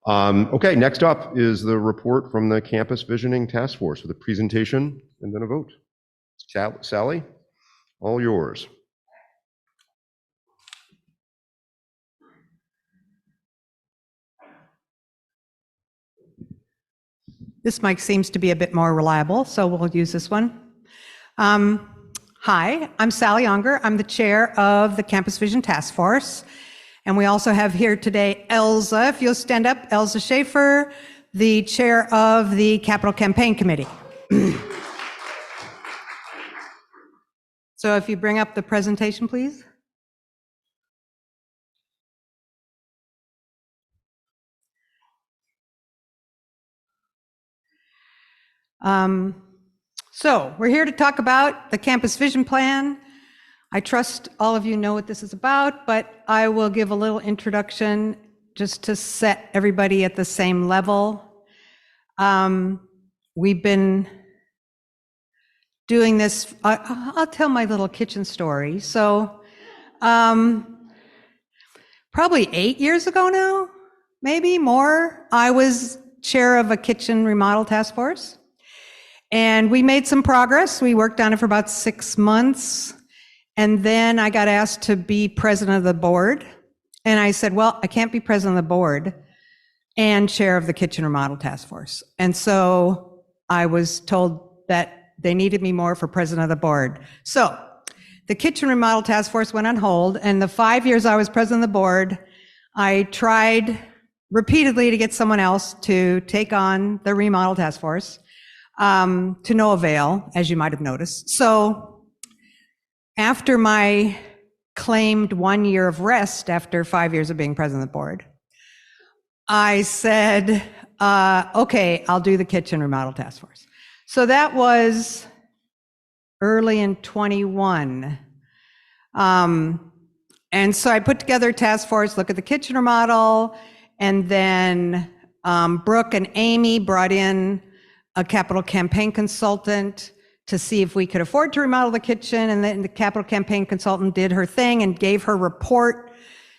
Okay, next up is the report from the Campus Visioning Task Force with a presentation and then a vote. Sally, all yours. This mic seems to be a bit more reliable, so we'll use this one. Hi, I'm Sally Unger. I'm the chair of the Campus Vision Task Force. And we also have here today Elza, if you'll stand up, Elza Schaefer, the chair of the Capital Campaign Committee. So if you bring up the presentation, please. So we're here to talk about the Campus Vision Plan. I trust all of you know what this is about, but I will give a little introduction just to set everybody at the same level. We've been doing this, I'll tell my little kitchen story. So probably 8 years ago now, maybe more, I was chair of a kitchen remodel task force. And we made some progress. We worked on it for about 6 months. And then I got asked to be president of the board. And I said, well, I can't be president of the board and chair of the kitchen remodel task force. And so I was told that they needed me more for president of the board. So the kitchen remodel task force went on hold. And the 5 years I was president of the board, I tried repeatedly to get someone else to take on the remodel task force, to no avail, as you might have noticed. So after my claimed 1 year of rest after 5 years of being president of the board, I said, okay, I'll do the kitchen remodel task force. So that was early in 21. And so I put together a task force, look at the kitchen remodel, and then Brooke and Amy brought in a capital campaign consultant to see if we could afford to remodel the kitchen. And then the capital campaign consultant did her thing and gave her report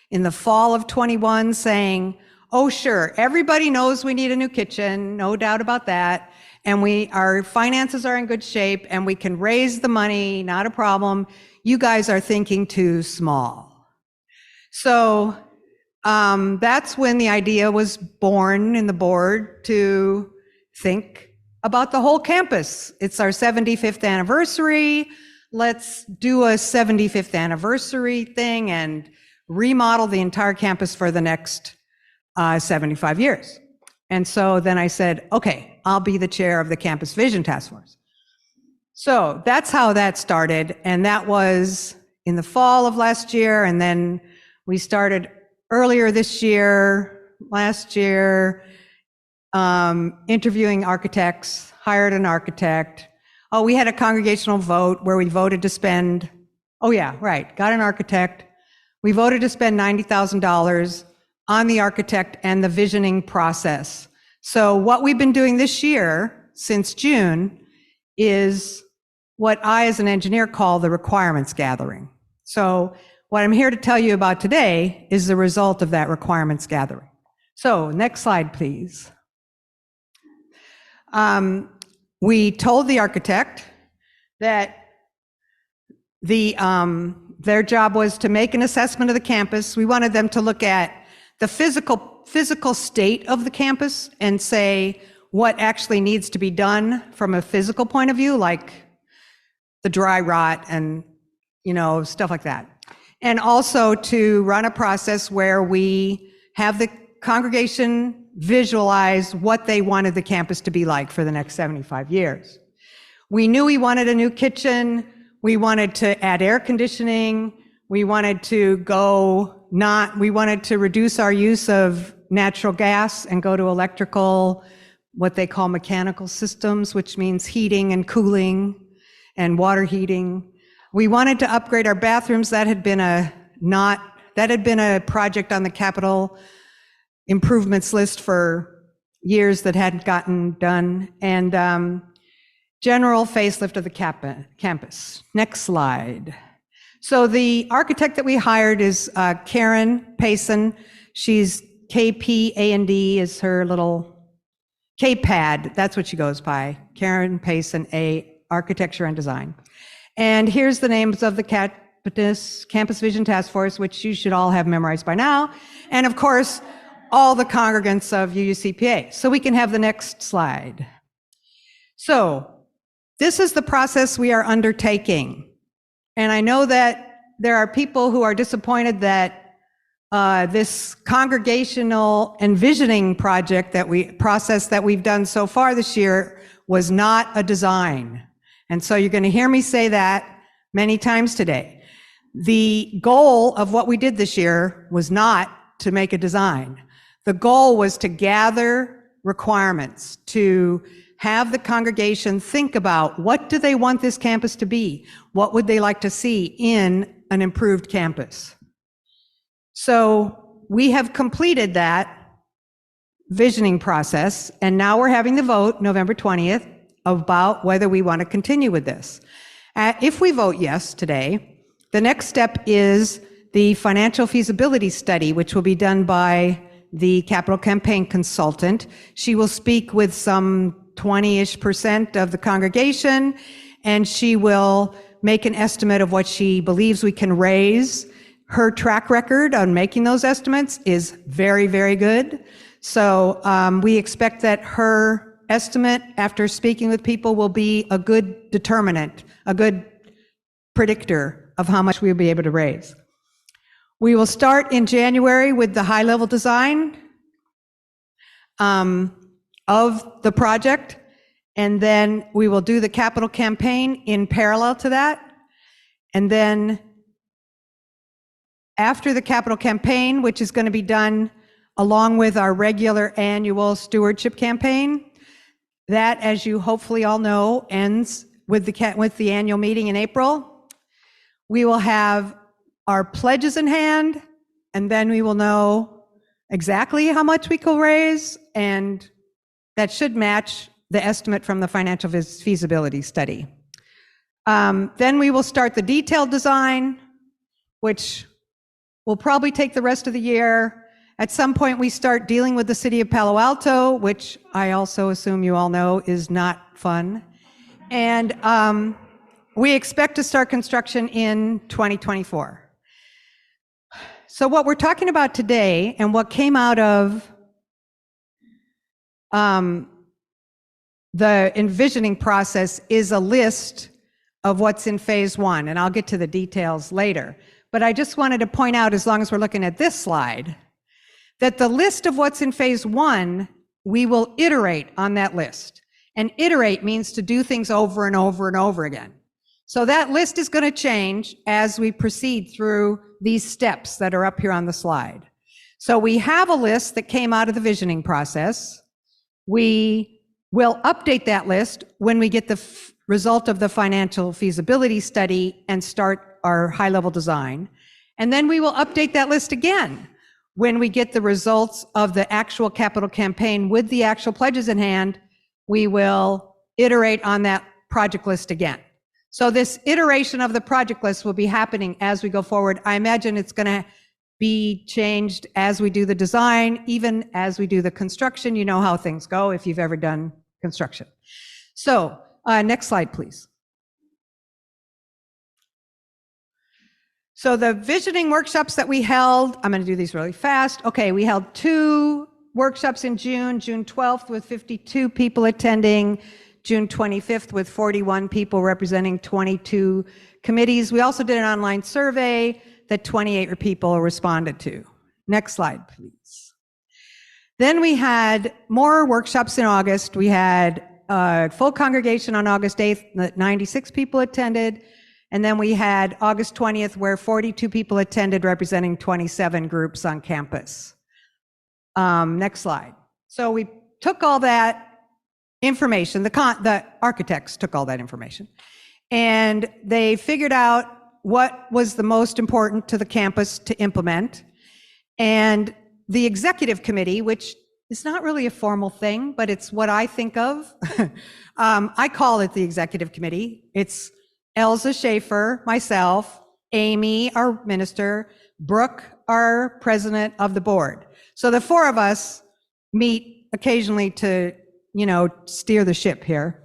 in the fall of 21 saying, oh, sure, everybody knows we need a new kitchen, no doubt about that. And our finances are in good shape and we can raise the money, not a problem. You guys are thinking too small. So that's when the idea was born in the board to think about the whole campus. It's our 75th anniversary. Let's do a 75th anniversary thing and remodel the entire campus for the next 75 years. And so then I said, okay, I'll be the chair of the Campus Vision Task Force. So that's how that started. And that was in the fall of last year. And then we started earlier this year, last year, interviewing architects, hired an architect. Oh, we had a congregational vote where we voted to spend, oh yeah, right, got an architect. We voted to spend $90,000 on the architect and the visioning process. So what we've been doing this year, since June, is what I as an engineer call the requirements gathering. So what I'm here to tell you about today is the result of that requirements gathering. So next slide, please. We told the architect that their job was to make an assessment of the campus. We wanted them to look at the physical state of the campus and say what actually needs to be done from a physical point of view, like the dry rot and, stuff like that. And also to run a process where we have the congregation visualize what they wanted the campus to be like for the next 75 years. We knew we wanted a new kitchen. We wanted to add air conditioning. We wanted to reduce our use of natural gas and go to electrical, what they call mechanical systems, which means heating and cooling and water heating. We wanted to upgrade our bathrooms. That had been a project on the capital improvements list for years that hadn't gotten done, and general facelift of the campus. Next slide. So the architect that we hired is Karen Payson. She's KP A&D is her little KPAD. That's what she goes by. Karen Payson, A, Architecture and Design. And here's the names of the Campus Vision Task Force, which you should all have memorized by now. And of course, all the congregants of UUCPA. So we can have the next slide. So this is the process we are undertaking. And I know that there are people who are disappointed that this congregational envisioning project process that we've done so far this year was not a design. And so you're going to hear me say that many times today. The goal of what we did this year was not to make a design. The goal was to gather requirements, to have the congregation think about what do they want this campus to be? What would they like to see in an improved campus? So we have completed that visioning process, and now we're having the vote November 20th about whether we want to continue with this. If we vote yes today, the next step is the financial feasibility study, which will be done by the capital campaign consultant. She will speak with some 20-ish% of the congregation, and she will make an estimate of what she believes we can raise. Her track record on making those estimates is very, very good. So we expect that her estimate, after speaking with people, will be a good determinant, a good predictor of how much we'll be able to raise. We will start in January with the high-level design of the project, and then we will do the capital campaign in parallel to that. And then after the capital campaign, which is going to be done along with our regular annual stewardship campaign, that, as you hopefully all know, ends with the annual meeting in April. We will have our pledges in hand, and then we will know exactly how much we can raise, and that should match the estimate from the financial feasibility study. Then we will start the detailed design, which will probably take the rest of the year. At some point, we start dealing with the city of Palo Alto, which I also assume you all know is not fun. And we expect to start construction in 2024. So what we're talking about today and what came out of the envisioning process is a list of what's in phase one, and I'll get to the details later. But I just wanted to point out, as long as we're looking at this slide, that the list of what's in phase one, we will iterate on that list. And iterate means to do things over and over and over again. So that list is going to change as we proceed through these steps that are up here on the slide. So we have a list that came out of the visioning process. We will update that list when we get the result of the financial feasibility study and start our high-level design. And then we will update that list again when we get the results of the actual capital campaign with the actual pledges in hand. We will iterate on that project list again. So this iteration of the project list will be happening as we go forward. I imagine it's going to be changed as we do the design, even as we do the construction. You know how things go if you've ever done construction. So next slide, please. So the visioning workshops that we held, I'm going to do these really fast. Okay, we held 2 workshops in June 12th with 52 people attending, June 25th with 41 people representing 22 committees. We also did an online survey that 28 people responded to. Next slide, please. Then we had more workshops in August. We had a full congregation on August 8th that 96 people attended. And then we had August 20th where 42 people attended representing 27 groups on campus. Next slide. So we took all that information, the architects took all that information, and they figured out what was the most important to the campus to implement. And the executive committee, which is not really a formal thing, but it's what I think of. I call it the executive committee. It's Elza Schaefer, myself, Amy, our minister, Brooke, our president of the board. So the four of us meet occasionally to, steer the ship here.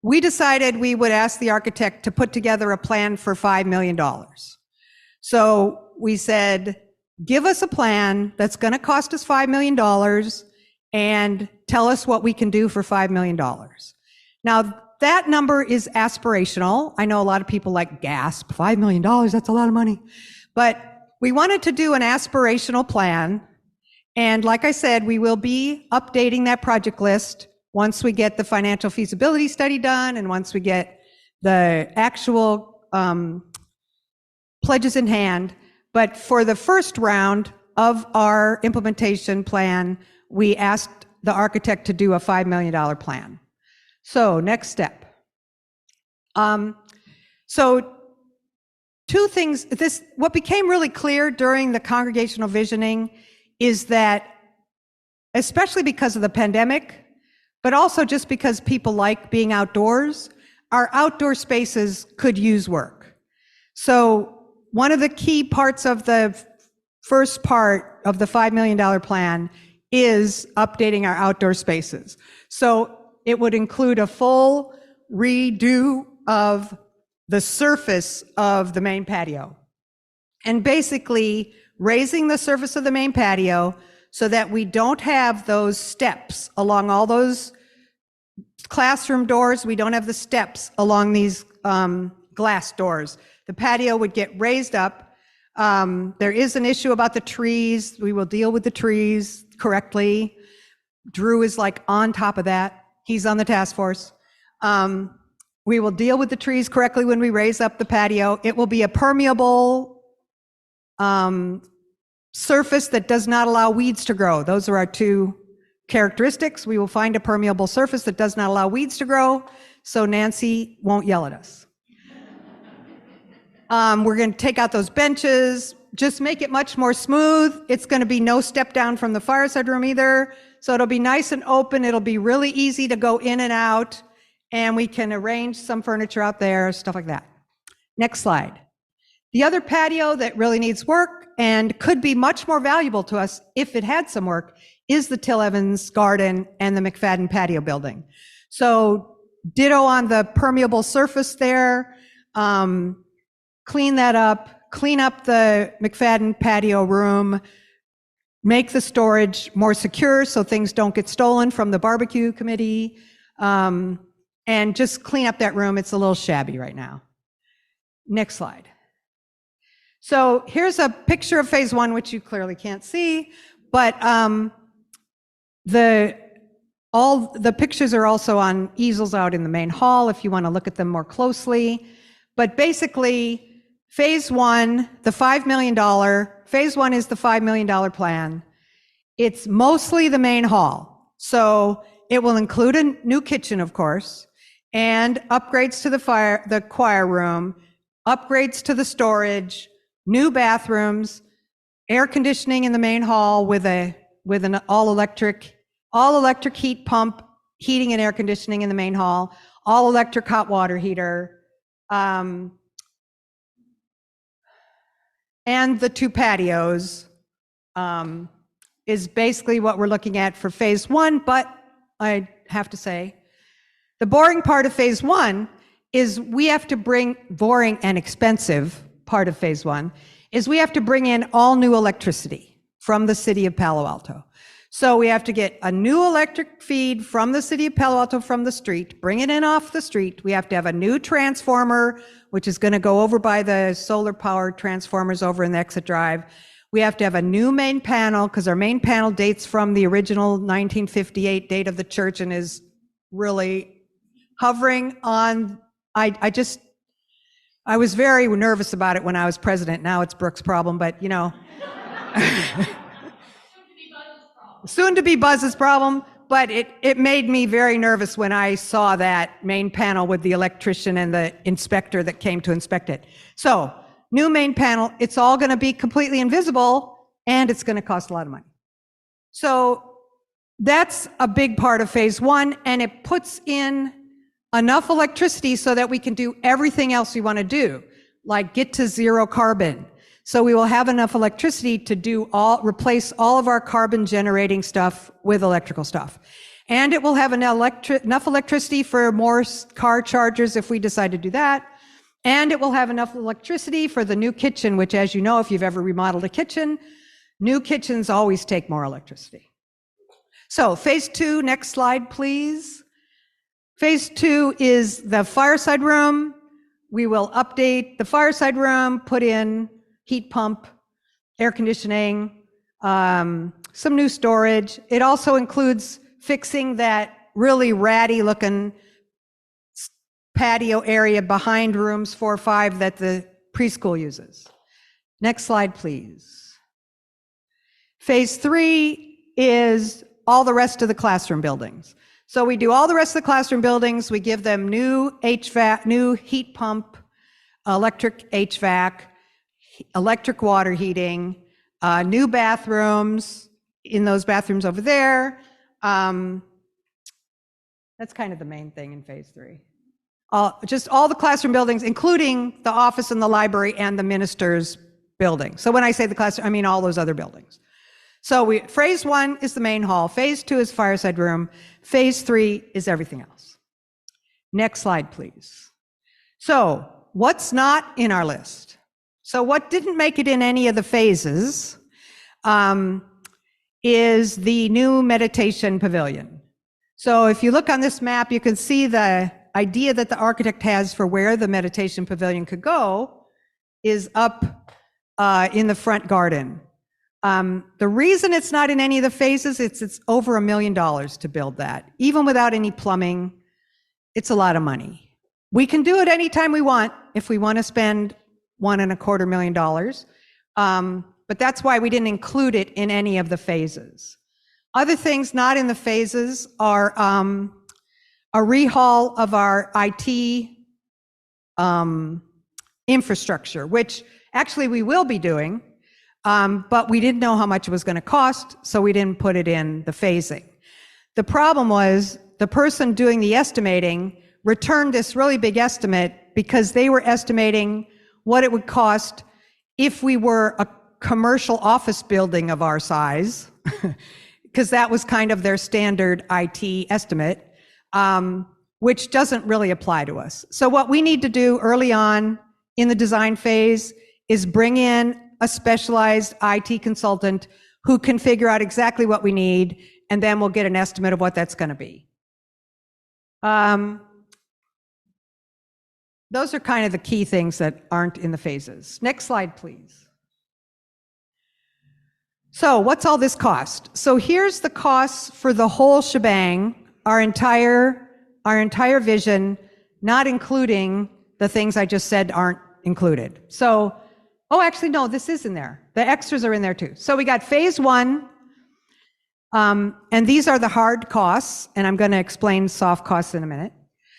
We decided we would ask the architect to put together a plan for $5 million. So we said, give us a plan that's going to cost us $5 million and tell us what we can do for $5 million. Now, that number is aspirational. I know a lot of people like gasp, $5 million, that's a lot of money. But we wanted to do an aspirational plan. And like I said, we will be updating that project list once we get the financial feasibility study done and once we get the actual pledges in hand. But for the first round of our implementation plan, we asked the architect to do a $5 million plan. So next step. So two things, what became really clear during the congregational visioning is that, especially because of the pandemic, but also just because people like being outdoors, our outdoor spaces could use work. So one of the key parts of the first part of the $5 million plan is updating our outdoor spaces. So it would include a full redo of the surface of the main patio and basically raising the surface of the main patio so that we don't have those steps along all those classroom doors. We don't have the steps along these glass doors. The patio would get raised up. There is an issue about the trees. We will deal with the trees correctly. Drew is like on top of that. He's on the task force. We will deal with the trees correctly when we raise up the patio. It will be a permeable surface that does not allow weeds to grow. Those are our two characteristics. We will find a permeable surface that does not allow weeds to grow, so Nancy won't yell at us. We're going to take out those benches, just make it much more smooth. It's going to be no step down from the fireside room either. So it'll be nice and open. It'll be really easy to go in and out, and we can arrange some furniture out there, stuff like that. Next slide. The other patio that really needs work and could be much more valuable to us if it had some work is the Till Evans Garden and the McFadden patio building. So ditto on the permeable surface there. Clean that up, clean up the McFadden patio room, make the storage more secure so things don't get stolen from the barbecue committee, and just clean up that room. It's a little shabby right now. Next slide. So here's a picture of phase one, which you clearly can't see, but all the pictures are also on easels out in the main hall if you want to look at them more closely. But basically, phase one, the $5 million, phase one is the $5 million plan. It's mostly the main hall. So it will include a new kitchen, of course, and upgrades to the choir room, upgrades to the storage, new bathrooms, air conditioning in the main hall with an all electric heat pump, heating and air conditioning in the main hall, all electric hot water heater, and the two patios is basically what we're looking at for phase one. But I have to say, the boring part of phase one is we have to boring and expensive part of phase one is we have to bring in all new electricity from the city of Palo Alto. So we have to get a new electric feed from the city of Palo Alto from the street, bring it in off the street. We have to have a new transformer, which is going to go over by the solar powered transformers over in the exit drive. We have to have a new main panel because our main panel dates from the original 1958 date of the church and is really hovering on, I was very nervous about it when I was president. Now it's Brooke's problem, but you know. Soon to be Buzz's problem, but it made me very nervous when I saw that main panel with the electrician and the inspector that came to inspect it. So, new main panel, it's all going to be completely invisible, and it's going to cost a lot of money. So, that's a big part of phase one, and it puts in enough electricity so that we can do everything else we want to do, like get to zero carbon. So we will have enough electricity to replace all of our carbon generating stuff with electrical stuff. And it will have enough electricity for more car chargers if we decide to do that. And it will have enough electricity for the new kitchen, which, as you know, if you've ever remodeled a kitchen, new kitchens always take more electricity. So phase 2, next slide, please. Phase 2 is the fireside room. We will update the fireside room, put in heat pump, air conditioning, some new storage. It also includes fixing that really ratty looking patio area behind rooms 4 or 5 that the preschool uses. Next slide, please. Phase 3 is all the rest of the classroom buildings. So we do all the rest of the classroom buildings. We give them new HVAC, new heat pump, electric HVAC, electric water heating, new bathrooms in those bathrooms over there. That's kind of the main thing in phase 3. Just all the classroom buildings, including the office and the library and the minister's building. So when I say the classroom, I mean all those other buildings. So phase 1 is the main hall. Phase 2 is fireside room. Phase 3 is everything else. Next slide, please. So what's not in our list? So what didn't make it in any of the phases is the new meditation pavilion. So if you look on this map, you can see the idea that the architect has for where the meditation pavilion could go is up in the front garden. The reason it's not in any of the phases, it's over $1 million to build that. Even without any plumbing, it's a lot of money. We can do it anytime we want if we want to spend $1.25 million. But that's why we didn't include it in any of the phases. Other things not in the phases are a rehaul of our IT infrastructure, which actually we will be doing. But we didn't know how much it was going to cost, so we didn't put it in the phasing. The problem was the person doing the estimating returned this really big estimate because they were estimating what it would cost if we were a commercial office building of our size, because that was kind of their standard IT estimate, which doesn't really apply to us. So what we need to do early on in the design phase is bring in a specialized IT consultant who can figure out exactly what we need, and then we'll get an estimate of what that's going to be. Those are kind of the key things that aren't in the phases. Next slide, please. So what's all this cost? So here's the costs for the whole shebang, our entire vision, not including the things I just said aren't included. So oh, actually, no, this is in there. The extras are in there too. So we got phase 1, and these are the hard costs, and I'm going to explain soft costs in a minute.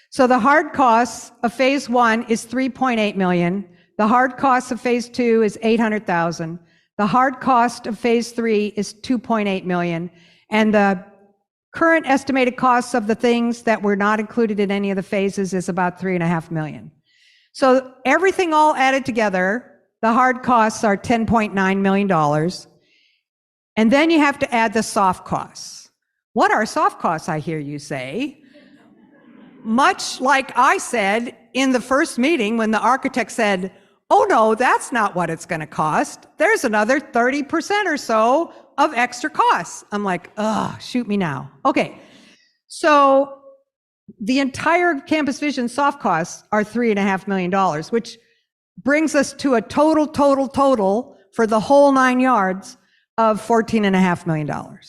So the hard costs of phase 1 is $3.8 million. The hard cost of phase 2 is $800,000. The hard cost of phase 3 is $2.8 million. And the current estimated costs of the things that were not included in any of the phases is about $3.5 million. So everything all added together, the hard costs are $10.9 million. And then you have to add the soft costs. What are soft costs, I hear you say? Much like I said in the first meeting when the architect said, oh no, that's not what it's going to cost. There's another 30% or so of extra costs. I'm like, ugh, shoot me now. Okay, so the entire Campus Vision soft costs are $3.5 million, which brings us to a total for the whole 9 yards of $14.5 million.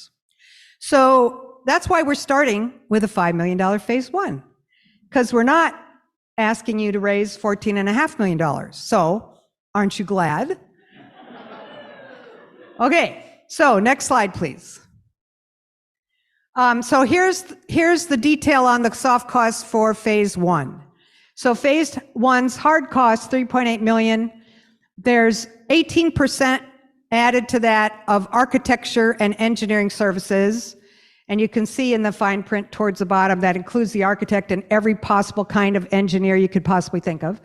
So that's why we're starting with a $5 million phase 1, because we're not asking you to raise $14.5 million. So aren't you glad? Okay, so next slide, please. So here's the detail on the soft costs for phase 1. So phase 1's hard cost, $3.8 million. There's 18% added to that of architecture and engineering services. And you can see in the fine print towards the bottom, that includes the architect and every possible kind of engineer you could possibly think of,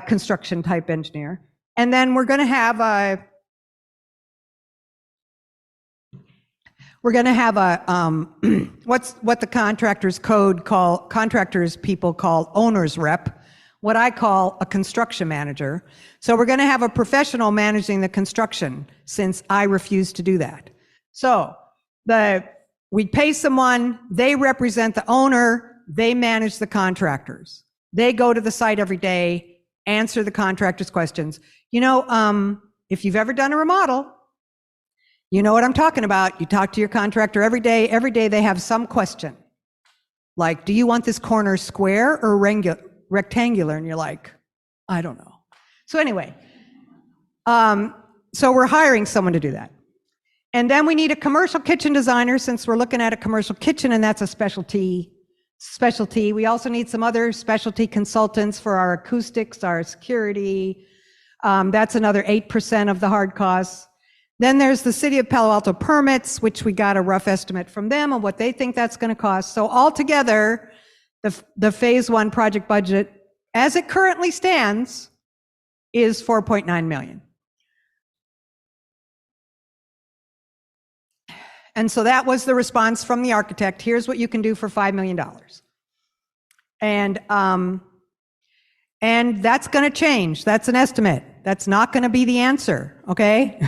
construction type engineer. And then we're going to have a what the contractors people call owner's rep, what I call a construction manager. So we're going to have a professional managing the construction, since I refuse to do that. So we pay someone, they represent the owner, they manage the contractors. They go to the site every day, answer the contractors' questions. You know, if you've ever done a remodel, you know what I'm talking about. You talk to your contractor every day. Every day they have some question. Like, do you want this corner square or rectangular? And you're like, I don't know. So anyway, so we're hiring someone to do that. And then we need a commercial kitchen designer, since we're looking at a commercial kitchen, and that's a specialty. We also need some other specialty consultants for our acoustics, our security. That's another 8% of the hard costs. Then there's the City of Palo Alto permits, which we got a rough estimate from them of what they think that's going to cost. So altogether, the phase 1 project budget, as it currently stands, is $4.9 million. And so that was the response from the architect. Here's what you can do for $5 million. And that's going to change. That's an estimate. That's not going to be the answer, okay?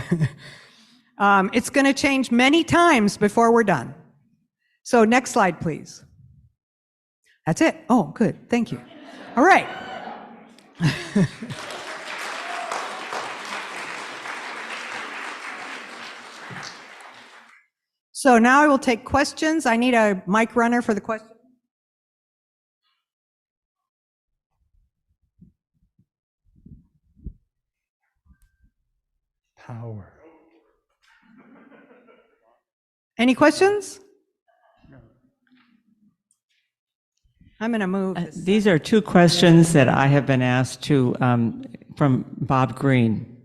It's going to change many times before we're done. So next slide, please. That's it. Oh, good. Thank you. All right. So now I will take questions. I need a mic runner for the question. Power. Any questions? I'm going to move this. These are two questions that I have been asked to from Bob Green.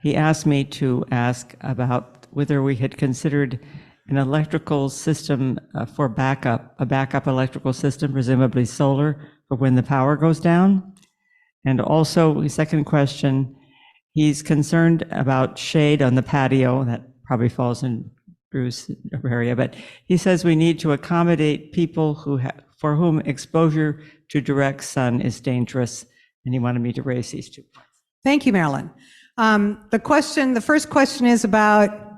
He asked me to ask about whether we had considered an electrical system for backup, a backup electrical system, presumably solar, for when the power goes down. And also, the second question, he's concerned about shade on the patio. That probably falls in Drew's area, but he says we need to accommodate people for whom exposure to direct sun is dangerous, and he wanted me to raise these 2 points. Thank you, Marilyn. The first question is about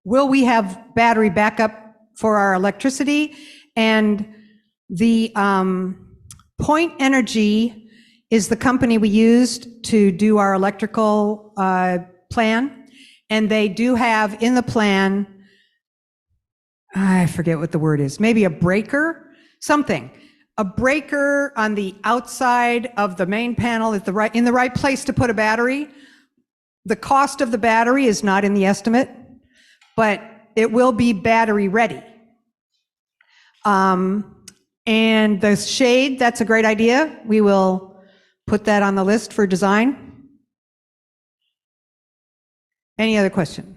will we have battery backup for our electricity? And the Point Energy is the company we used to do our electrical plan. And they do have in the plan, I forget what the word is, maybe a breaker, something. A breaker on the outside of the main panel in the right place to put a battery. The cost of the battery is not in the estimate, but it will be battery ready. And the shade, that's a great idea. We will put that on the list for design. Any other question?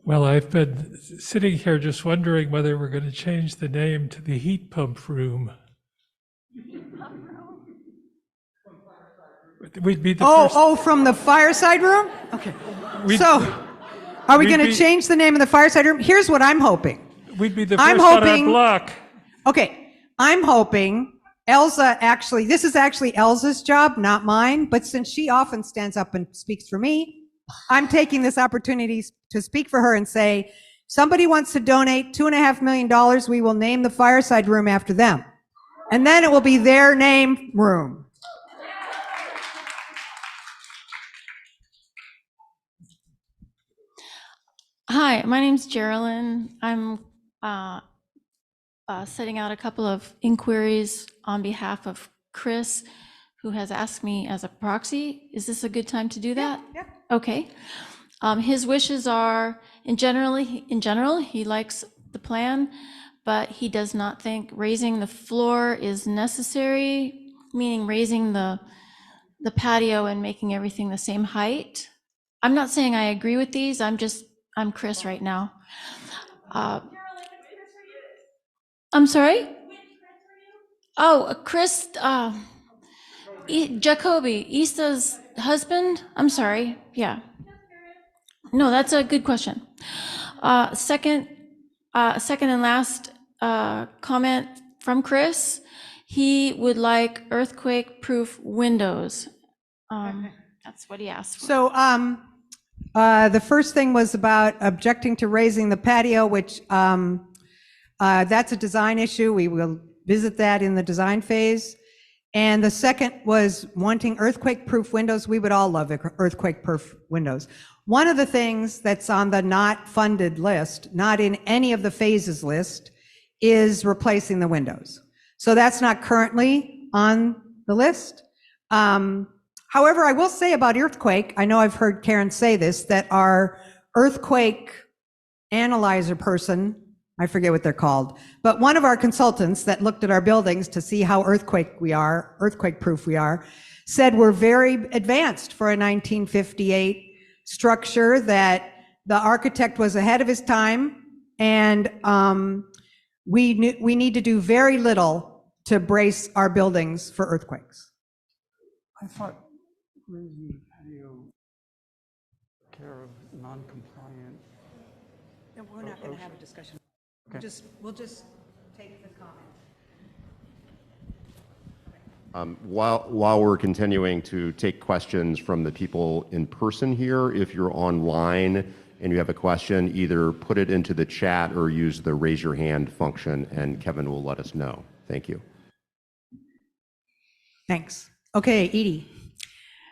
Well, I've been sitting here just wondering whether we're going to change the name to the heat pump room. We'd be the first. From the fireside room? Okay. Are we going to change the name of the fireside room? Here's what I'm hoping. We'd be the first on our block. Okay, I'm hoping Elsa this is actually Elsa's job, not mine, but since she often stands up and speaks for me, I'm taking this opportunity to speak for her and say, somebody wants to donate $2.5 million, we will name the fireside room after them. And then it will be their name room. Hi, my name's Geraldine. I'm setting out a couple of inquiries on behalf of Chris, who has asked me as a proxy. Is this a good time to do that? Yeah. Okay. His wishes are, in general, he likes the plan, but he does not think raising the floor is necessary, meaning raising the patio and making everything the same height. I'm not saying I agree with these. I'm Chris right now. I'm sorry? Oh, Chris, Jacoby, Issa's husband? I'm sorry. Yeah. No, that's a good question. Second and last comment from Chris. He would like earthquake-proof windows. That's what he asked for. So the first thing was about objecting to raising the patio, which that's a design issue. We will visit that in the design phase. And the second was wanting earthquake-proof windows. We would all love earthquake-proof windows. One of the things that's on the not funded list, not in any of the phases list, is replacing the windows. So that's not currently on the list. However, I will say about earthquake, I know I've heard Karen say this, that our earthquake analyzer person, I forget what they're called, but one of our consultants that looked at our buildings to see how earthquake-proof we are, said we're very advanced for a 1958 structure, that the architect was ahead of his time, and we need to do very little to brace our buildings for earthquakes. I thought raising the patio care of non-compliant. We're not going to have a discussion. Okay. We'll just take the comment. While we're continuing to take questions from the people in person here, if you're online and you have a question, either put it into the chat or use the raise your hand function, and Kevin will let us know. Thank you. Thanks. Okay, Edie.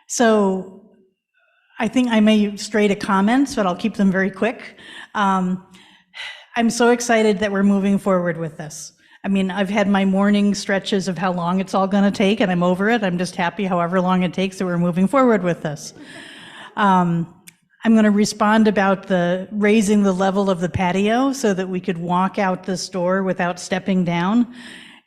So I think I may stray to comments, but I'll keep them very quick. I'm so excited that we're moving forward with this. I mean, I've had my morning stretches of how long it's all going to take, and I'm over it. I'm just happy however long it takes that we're moving forward with this. I'm going to respond about the raising the level of the patio so that we could walk out this door without stepping down.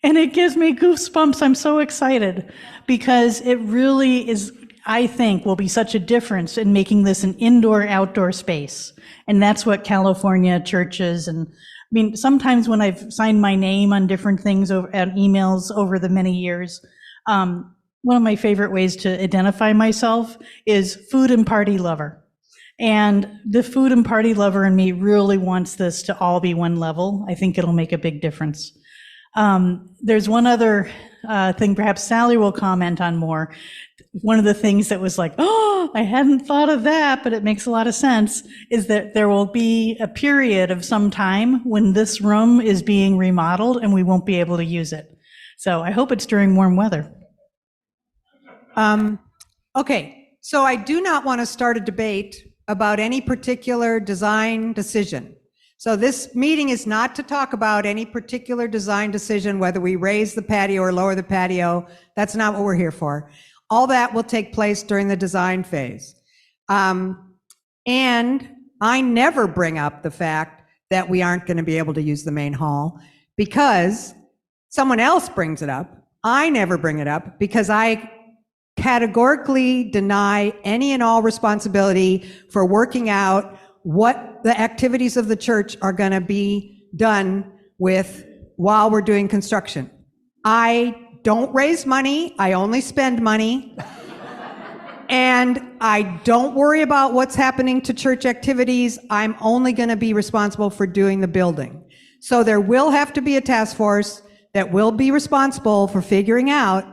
And it gives me goosebumps. I'm so excited because it really is, I think, will be such a difference in making this an indoor-outdoor space. And that's what California churches, and I mean, sometimes when I've signed my name on different things on emails over the many years, one of my favorite ways to identify myself is food and party lover. And the food and party lover in me really wants this to all be one level. I think it'll make a big difference. There's one other thing perhaps Sally will comment on more. One of the things that was like, oh, I hadn't thought of that, but it makes a lot of sense, is that there will be a period of some time when this room is being remodeled and we won't be able to use it. So I hope it's during warm weather. Okay, so I do not want to start a debate about any particular design decision. So this meeting is not to talk about any particular design decision, whether we raise the patio or lower the patio. That's not what we're here for. All that will take place during the design phase. And I never bring up the fact that we aren't going to be able to use the main hall because someone else brings it up. I never bring it up because I categorically deny any and all responsibility for working out what the activities of the church are going to be done with while we're doing construction. I don't raise money, I only spend money. And I don't worry about what's happening to church activities. I'm only going to be responsible for doing the building. So there will have to be a task force that will be responsible for figuring out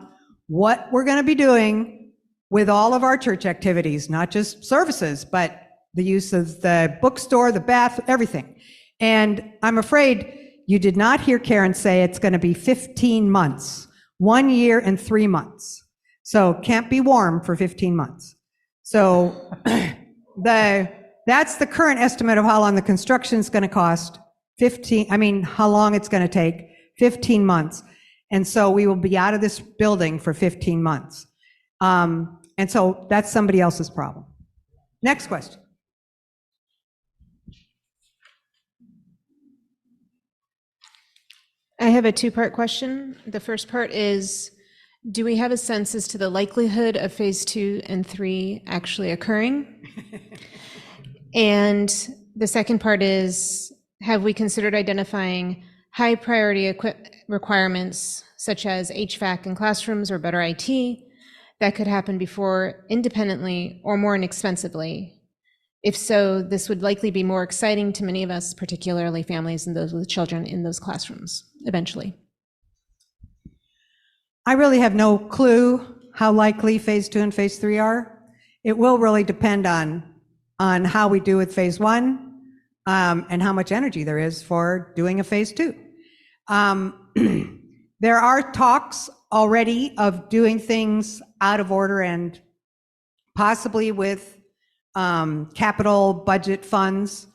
what we're going to be doing with all of our church activities, not just services, but the use of the bookstore, the bath, everything. And I'm afraid you did not hear Karen say it's going to be 15 months. 1 year and 3 months. So can't be warm for 15 months. So that's the current estimate of how long the construction is going to cost. How long it's going to take, 15 months. And so we will be out of this building for 15 months. And so that's somebody else's problem. Next question. I have a two-part question. The first part is, do we have a sense as to the likelihood of phase 2 and 3 actually occurring? And the second part is, have we considered identifying high priority requirements such as HVAC in classrooms or better IT, that could happen before independently or more inexpensively? If so, this would likely be more exciting to many of us, particularly families and those with children in those classrooms eventually. I really have no clue how likely phase 2 and phase 3 are. It will really depend on how we do with phase 1 and how much energy there is for doing a phase 2. There are talks already of doing things out of order and possibly with capital budget funds,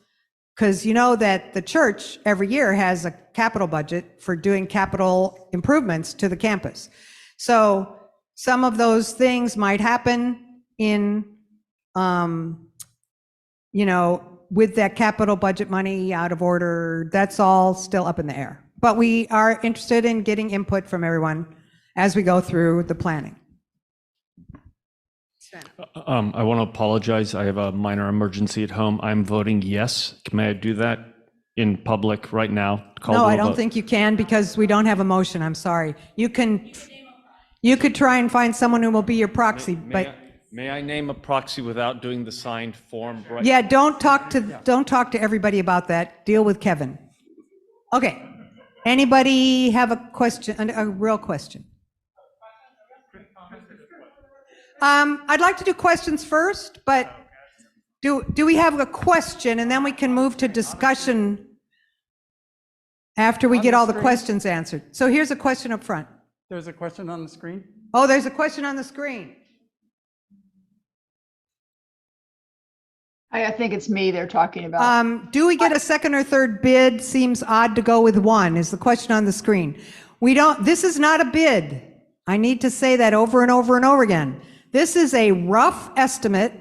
because you know that the church every year has a capital budget for doing capital improvements to the campus. So some of those things might happen in, with that capital budget money out of order. That's all still up in the air. But we are interested in getting input from everyone as we go through the planning. I want to apologize. I have a minor emergency at home. I'm voting yes. May I do that in public right now? No, I don't think you can, because we don't have a motion. I'm sorry. You could try and find someone who will be your proxy, but may I name a proxy without doing the signed form? Right? yeah, don't talk to everybody about that. Deal with Kevin. Okay. Anybody have a question, a real question? I'd like to do questions first, but do we have a question, and then we can move to discussion after we get all the questions answered. So here's a question up front. There's a question on the screen. Oh, there's a question on the screen. I think it's me they're talking about. Do we get a second or third bid? Seems odd to go with one, is the question on the screen. This is not a bid. I need to say that over and over and over again. This is a rough estimate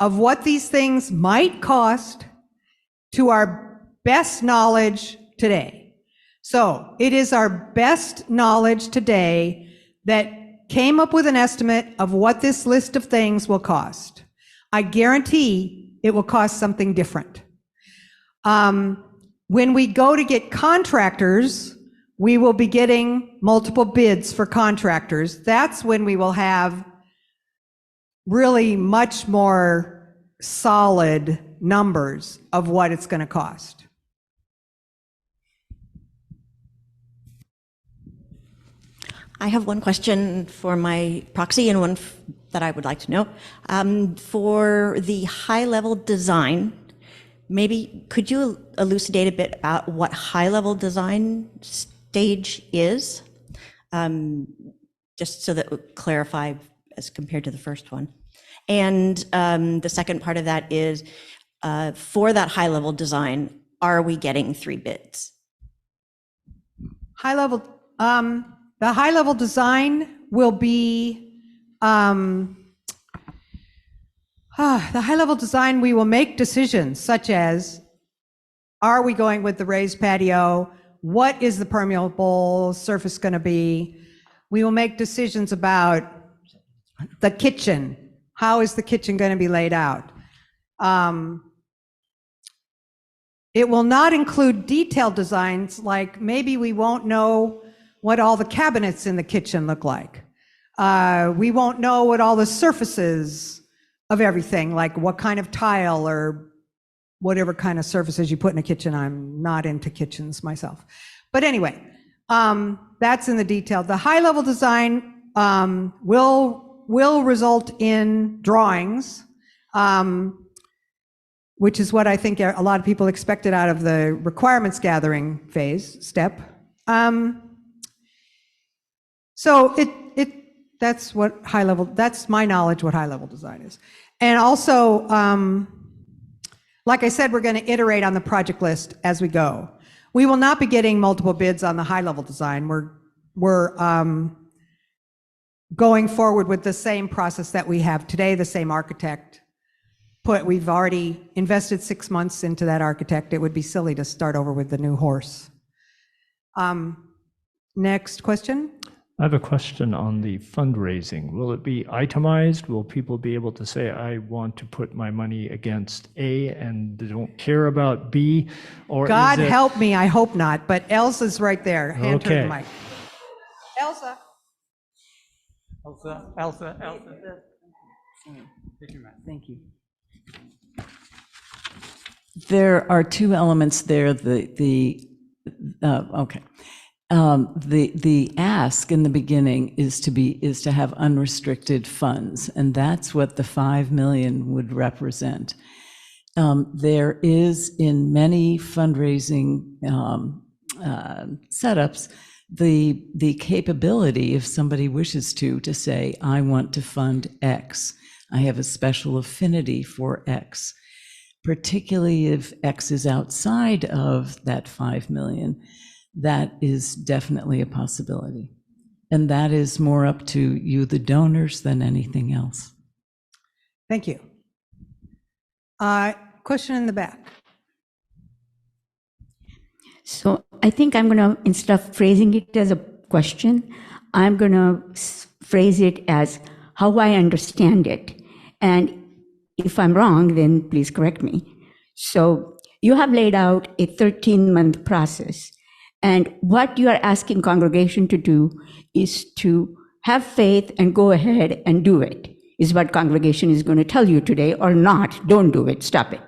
of what these things might cost to our best knowledge today. So it is our best knowledge today that came up with an estimate of what this list of things will cost. I guarantee it will cost something different. When we go to get contractors, we will be getting multiple bids for contractors. That's when we will have really much more solid numbers of what it's going to cost. I have one question for my proxy and one that I would like to know. For the high-level design, maybe could you elucidate a bit about what high-level design stage is? Just so that would clarify as compared to the first one. And the second part of that is, for that high-level design, are we getting 3 bids? High-level, the high-level design will be, the high-level design, we will make decisions such as, are we going with the raised patio? What is the permeable surface going to be? We will make decisions about the kitchen. How is the kitchen going to be laid out? It will not include detailed designs, like maybe we won't know what all the cabinets in the kitchen look like. We won't know what all the surfaces of everything, like what kind of tile or whatever kind of surfaces you put in a kitchen. I'm not into kitchens myself. But anyway, that's in the detail. The high-level design will result in drawings, which is what I think a lot of people expected out of the requirements gathering step. So that's what that's my knowledge what high-level design is. And also, like I said, we're going to iterate on the project list as we go. We will not be getting multiple bids on the high-level design. We're going forward with the same process that we have today, the same architect. We've already invested 6 months into that architect. It would be silly to start over with the new horse. Next question. I have a question on the fundraising. Will it be itemized? Will people be able to say, I want to put my money against A and they don't care about B? Or God help me, I hope not, but Elsa's right there. Hand her the Okay. mic. Elsa. Elsa. Thank you. There are two elements there. The ask in the beginning is to have unrestricted funds, and that's what the 5 million would represent. There is in many fundraising setups the capability, if somebody wishes to say, I want to fund X. I have a special affinity for X. Particularly if X is outside of that 5 million, that is definitely a possibility. And that is more up to you, the donors, than anything else. Thank you. Question in the back. So I think I'm going to, instead of phrasing it as a question, I'm going to phrase it as how I understand it. And if I'm wrong, then please correct me. So you have laid out a 13-month process. And what you are asking congregation to do is to have faith and go ahead and do it, is what congregation is going to tell you today, or not. Don't do it. Stop it.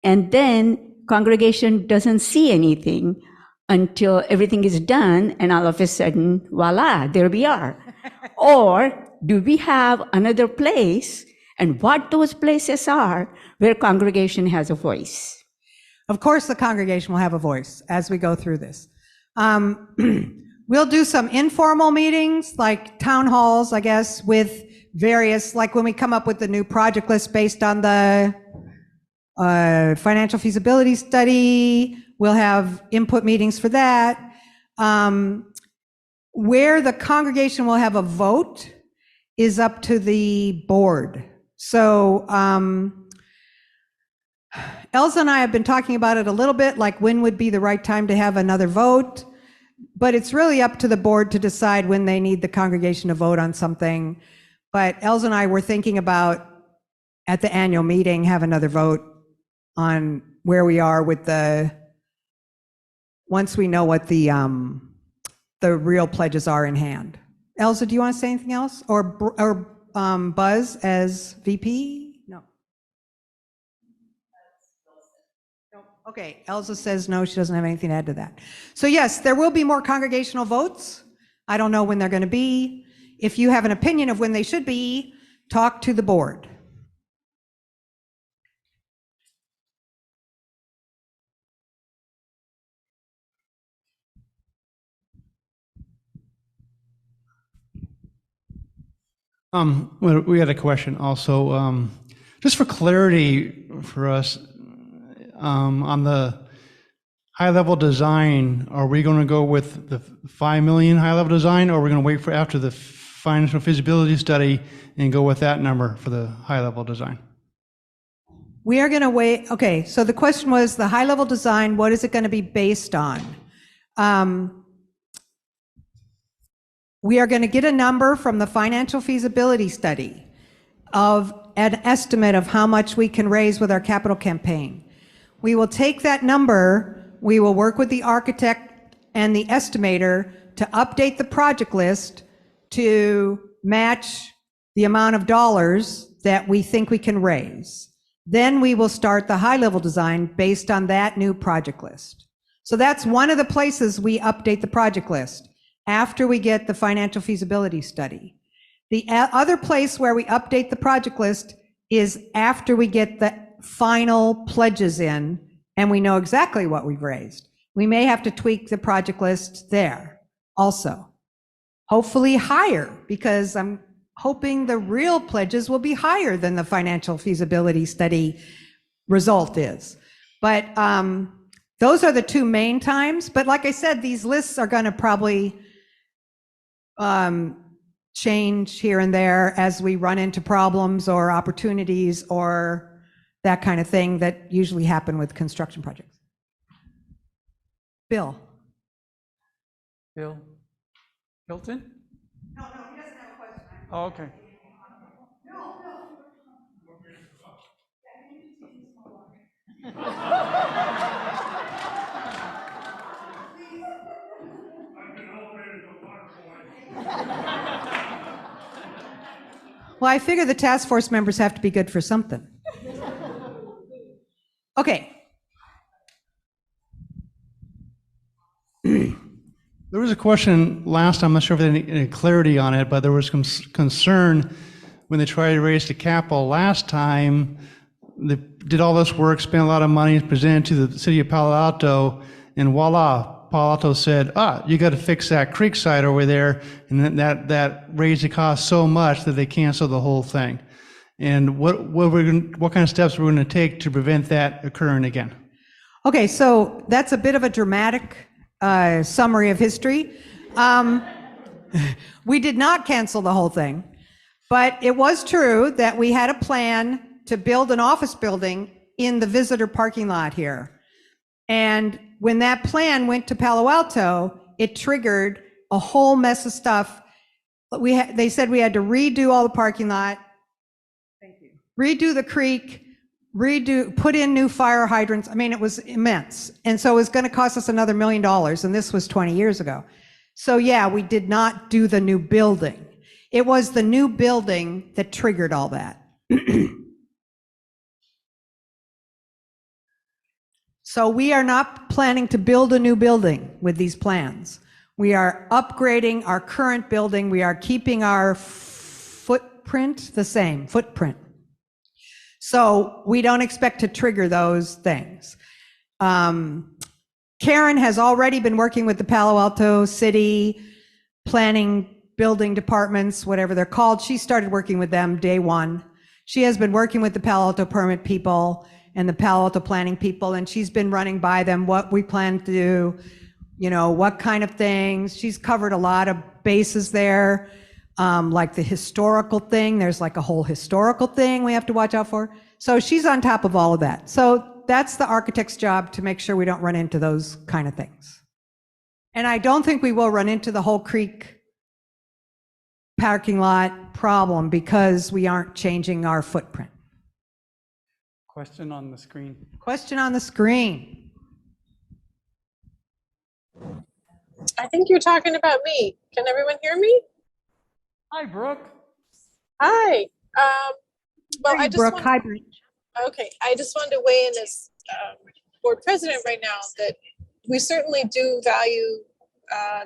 And then congregation doesn't see anything until everything is done, and all of a sudden, voila, there we are. Or do we have another place, and what those places are where congregation has a voice? Of course, the congregation will have a voice as we go through this. We'll do some informal meetings, like town halls, I guess, with various, like when we come up with the new project list based on the financial feasibility study, we'll have input meetings for that. Where the congregation will have a vote is up to the board. So Elsa and I have been talking about it a little bit, like when would be the right time to have another vote, but it's really up to the board to decide when they need the congregation to vote on something. But Elsa and I were thinking about, at the annual meeting, have another vote on where we are with once we know what the real pledges are in hand. Elsa, do you want to say anything else? Or Buzz as VP? No. Okay, Elsa says no, she doesn't have anything to add to that. So yes, there will be more congregational votes. I don't know when they're going to be. If you have an opinion of when they should be, talk to the board. Well, we had a question also, just for clarity for us, on the high-level design, are we going to go with the 5 million high-level design, or are we going to wait for after the financial feasibility study and go with that number for the high-level design? We are going to wait. Okay, so the question was the high-level design, what is it going to be based on? We are going to get a number from the financial feasibility study of an estimate of how much we can raise with our capital campaign. We will take that number, we will work with the architect and the estimator to update the project list to match the amount of dollars that we think we can raise. Then we will start the high-level design based on that new project list. So that's one of the places we update the project list, after we get the financial feasibility study. The other place where we update the project list is after we get the final pledges in and we know exactly what we've raised. We may have to tweak the project list there also. Hopefully higher, because I'm hoping the real pledges will be higher than the financial feasibility study result is. But those are the two main times. But like I said, these lists are going to probably change here and there as we run into problems or opportunities or that kind of thing that usually happen with construction projects. Bill. Bill Hilton? No, he doesn't have a question. Oh, okay. Well, I figure the task force members have to be good for something. Okay. There was a question last time, I'm not sure if there any clarity on it, but there was concern when they tried to raise the capital last time. They did all this work, spent a lot of money, presented to the city of Palo Alto, and voila, Palo Alto said, you got to fix that creek side over there, and that raised the cost so much that they canceled the whole thing. And what kind of steps we're going to take to prevent that occurring again? Okay, so that's a bit of a dramatic summary of history. We did not cancel the whole thing, but it was true that we had a plan to build an office building in the visitor parking lot here. And when that plan went to Palo Alto, it triggered a whole mess of stuff. They said we had to redo all the parking lot, redo the creek, put in new fire hydrants. I mean, it was immense. And so it was going to cost us another $1 million, and this was 20 years ago. So yeah, we did not do the new building. It was the new building that triggered all that. So we are not planning to build a new building with these plans. We are upgrading our current building. We are keeping our footprint the same, So we don't expect to trigger those things. Karen has already been working with the Palo Alto City planning building departments, whatever they're called. She started working with them day one. She has been working with the Palo Alto permit people and the Palo Alto planning people, and she's been running by them what we plan to do, what kind of things. She's covered a lot of bases there, like the historical thing. There's like a whole historical thing we have to watch out for. So she's on top of all of that. So that's the architect's job, to make sure we don't run into those kind of things. And I don't think we will run into the whole creek parking lot problem because we aren't changing our footprint. Question on the screen. Question on the screen. I think you're talking about me. Can everyone hear me? Hi, Brooke. Hi. Well, I just Brooke, want, hi, Brooke. Okay, I just wanted to weigh in as board president right now that we certainly do value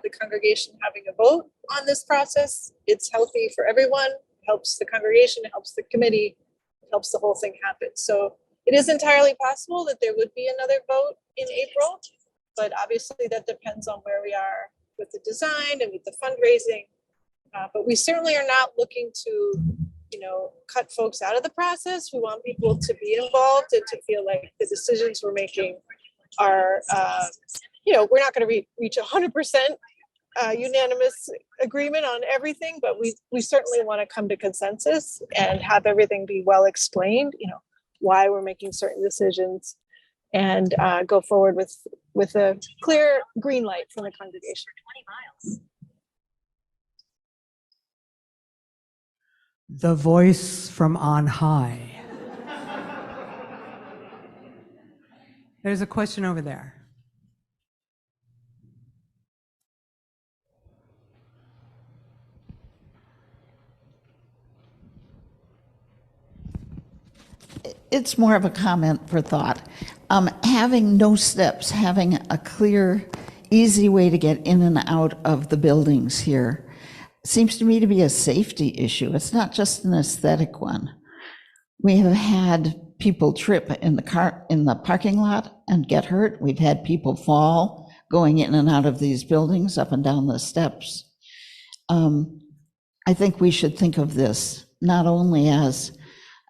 the congregation having a vote on this process. It's healthy for everyone, helps the congregation, it helps the committee, it helps the whole thing happen. So it is entirely possible that there would be another vote in April, but obviously that depends on where we are with the design and with the fundraising. But we certainly are not looking to, cut folks out of the process. We want people to be involved and to feel like the decisions we're making are, we're not going to reach 100% unanimous agreement on everything, but we certainly want to come to consensus and have everything be well explained, why we're making certain decisions, and go forward with a clear green light from the congregation. 20 miles. The voice from on high. There's a question over there. It's more of a comment for thought. Having no steps, having a clear, easy way to get in and out of the buildings here seems to me to be a safety issue. It's not just an aesthetic one. We have had people trip in the parking lot and get hurt. We've had people fall going in and out of these buildings, up and down the steps. I think we should think of this not only as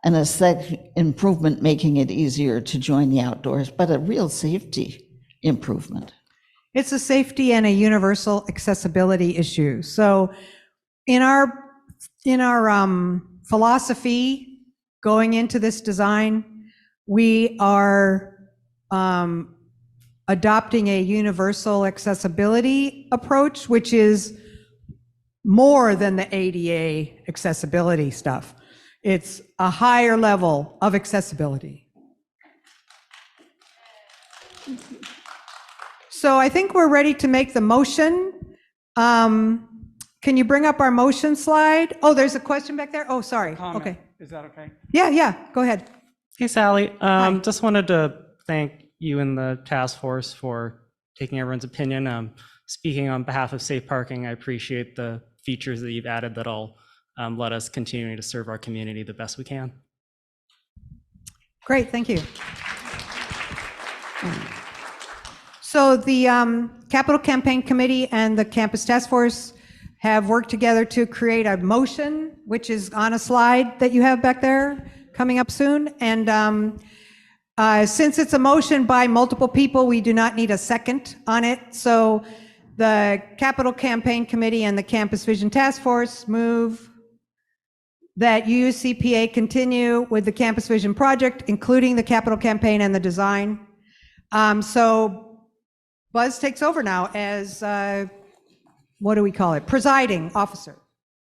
an aesthetic improvement, making it easier to join the outdoors, but a real safety improvement. It's a safety and a universal accessibility issue. So in our philosophy going into this design, we are adopting a universal accessibility approach, which is more than the ADA accessibility stuff. It's a higher level of accessibility. So I think we're ready to make the motion. Can can you bring up our motion slide? Oh, there's a question back there? Oh, sorry. Comment. Okay. Is that okay? Yeah, go ahead. Hey, Sally. Just wanted to thank you and the task force for taking everyone's opinion. Speaking on behalf of Safe Parking, I appreciate the features that you've added that'll let us continue to serve our community the best we can. Great, thank you. So the Capital Campaign Committee and the Campus Task Force have worked together to create a motion, which is on a slide that you have back there coming up soon. And since it's a motion by multiple people, we do not need a second on it. So the Capital Campaign Committee and the Campus Vision Task Force move that UCPA continue with the Campus Vision project, including the capital campaign and the design. So Buzz takes over now as, what do we call it? Presiding officer.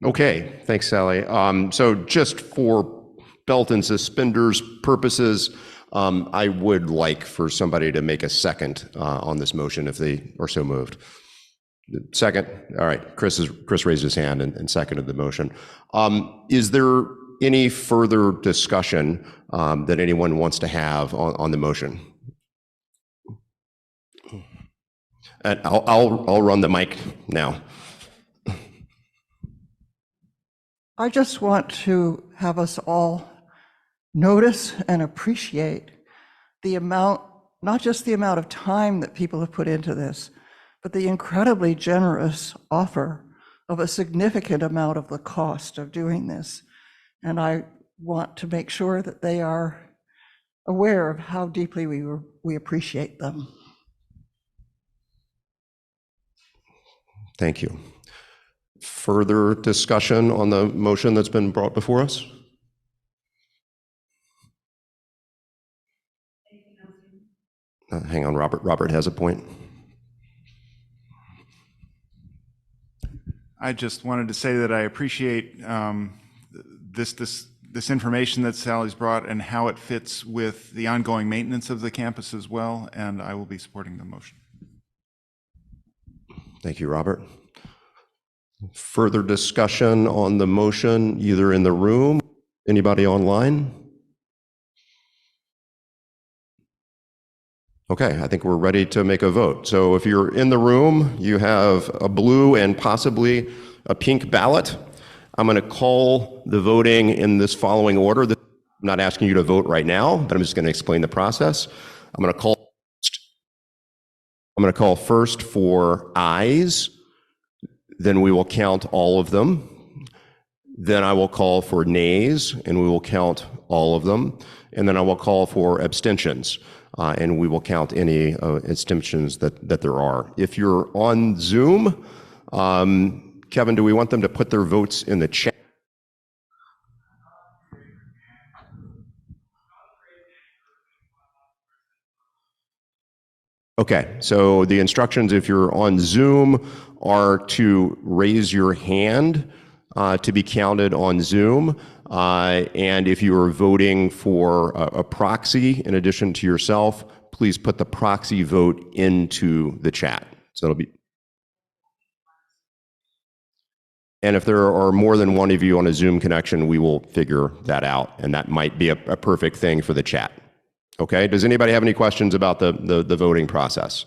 Okay, thanks, Sally. So just for belt and suspenders purposes, I would like for somebody to make a second on this motion if they are so moved. Second. All right. Chris raised his hand and seconded the motion. Is there any further discussion that anyone wants to have on the motion? And I'll run the mic now. I just want to have us all notice and appreciate the amount, not just the amount of time that people have put into this, but the incredibly generous offer of a significant amount of the cost of doing this. And I want to make sure that they are aware of how deeply we appreciate them. Thank you. Further discussion on the motion that's been brought before us? Hang on, Robert. Robert has a point. I just wanted to say that I appreciate this information that Sally's brought and how it fits with the ongoing maintenance of the campus as well, and I will be supporting the motion. Thank you, Robert. Further discussion on the motion, either in the room, anybody online? Okay, I think we're ready to make a vote. So if you're in the room, you have a blue and possibly a pink ballot. I'm going to call the voting in this following order. I'm not asking you to vote right now, but I'm just going to explain the process. I'm going to call first for ayes. Then we will count all of them. Then I will call for nays, and we will count all of them. And then I will call for abstentions. And we will count any abstentions that there are. If you're on Zoom, Kevin, do we want them to put their votes in the chat? Okay, so the instructions, if you're on Zoom, are to raise your hand to be counted on Zoom. And if you are voting for a proxy in addition to yourself, please put the proxy vote into the chat. So it'll be. And if there are more than one of you on a Zoom connection, we will figure that out. And that might be a perfect thing for the chat. Okay, does anybody have any questions about the voting process?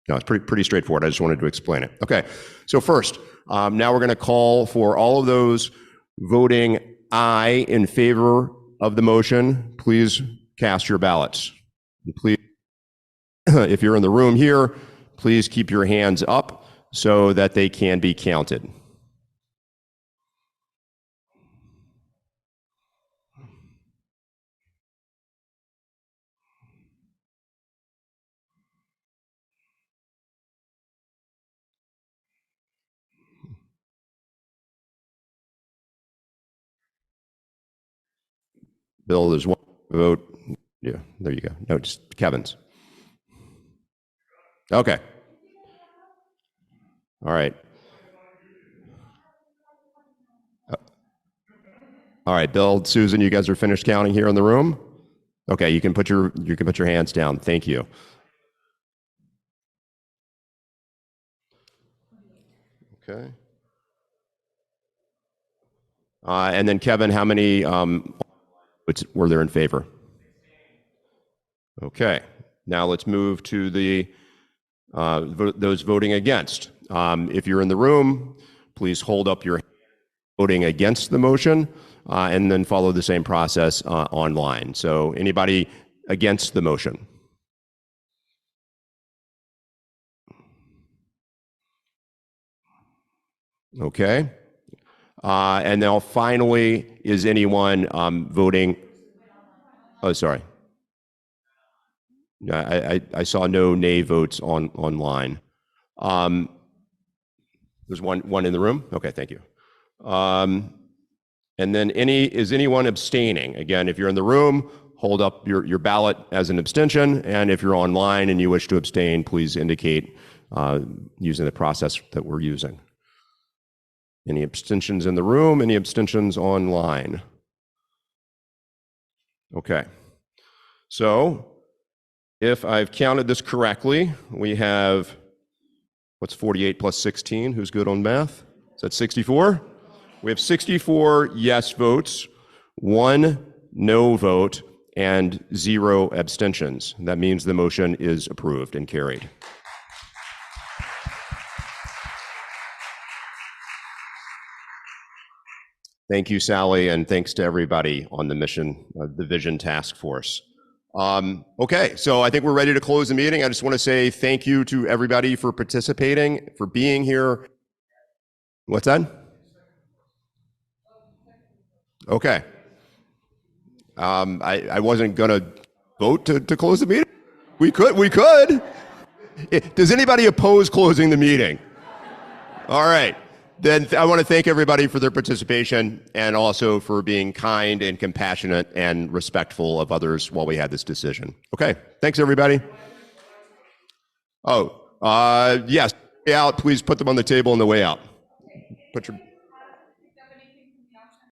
No, it's pretty straightforward. I just wanted to explain it. Okay, so first, now we're going to call for all of those voting aye in favor of the motion. Please cast your ballots. And please, if you're in the room here, please keep your hands up so that they can be counted. Bill, there's one vote. Yeah, there you go. No, just Kevin's. Okay. All right. All right, Bill, Susan, you guys are finished counting here in the room? Okay, you can put your hands down. Thank you. Okay. And then Kevin, how many were there in favor? Okay. Now let's move to the those voting against. If you're in the room, please hold up your hand voting against the motion, and then follow the same process online. So anybody against the motion? Okay. And now finally, is anyone voting? Oh, sorry. I saw no nay votes online. There's one in the room? Okay, thank you. And then is anyone abstaining? Again, if you're in the room, hold up your ballot as an abstention. And if you're online and you wish to abstain, please indicate using the process that we're using. Any abstentions in the room? Any abstentions online? Okay. So if I've counted this correctly, we have, what's 48 plus 16? Who's good on math? Is that 64? We have 64 yes votes, 1 no vote, and 0 abstentions. That means the motion is approved and carried. Thank you, Sally, and thanks to everybody on the mission, the Vision Task Force. Okay, so I think we're ready to close the meeting. I just want to say thank you to everybody for participating, for being here. What's that? Okay. I wasn't going to vote to close the meeting. We could. Does anybody oppose closing the meeting? All right. Then I want to thank everybody for their participation and also for being kind and compassionate and respectful of others while we had this decision. Okay. Thanks, everybody. Oh, yes. Way out. Please put them on the table on the way out. Put your